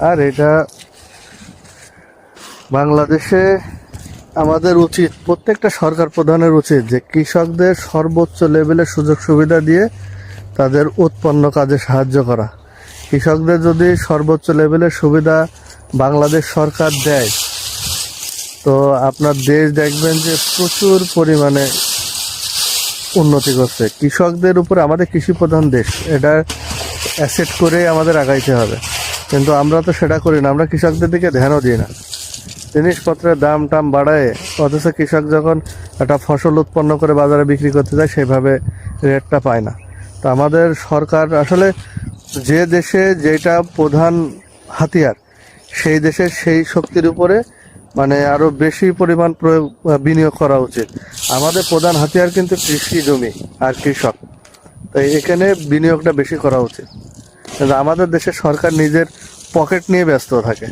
আর এটা বাংলাদেশে আমাদের উচিত, প্রত্যেকটা সরকার প্রধানের উচিত যে কৃষকদের সর্বোচ্চ লেভেলের সুযোগ সুবিধা দিয়ে তাদের উৎপন্ন কাজে সাহায্য করা। কৃষকদের যদি সর্বোচ্চ লেভেলের সুবিধা বাংলাদেশ সরকার দেয়, তো আপনার দেশ দেখবেন যে প্রচুর পরিমাণে উন্নতি করছে। কৃষকদের উপরে, আমাদের কৃষি প্রধান দেশ, এটা অ্যাসেট করে আমাদের আগাইতে হবে, কিন্তু আমরা তো সেটা করি না। আমরা কৃষকদের দিকে ধ্যানও দিই না, জিনিসপত্রের দাম টাম বাড়ায়, অথচ কৃষক যখন একটা ফসল উৎপন্ন করে বাজারে বিক্রি করতে যায় সেইভাবে রেটটা পায় না। তো আমাদের সরকার আসলে যে দেশে যেটা প্রধান হাতিয়ার, সেই দেশের সেই শক্তির উপরে মানে আরো বেশি পরিমাণ বিনিয়োগ করা উচিত। আমাদের প্রধান হাতিয়ার কিন্তু কৃষি জমি আর কৃষক, তাই এখানে বিনিয়োগটা বেশি করা উচিত। কিন্তু আমাদের দেশের সরকার নিজের পকেট নিয়ে ব্যস্ত থাকে,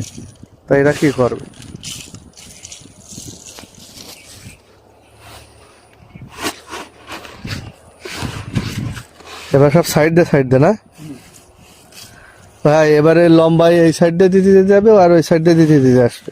তাই এরা কি করবে? এবার সব সাইড দিয়ে না ভাই, এবারে লম্বাই এই সাইড দিয়ে দিতে যাবে আর ওই সাইড দিয়ে দিতে আসবে।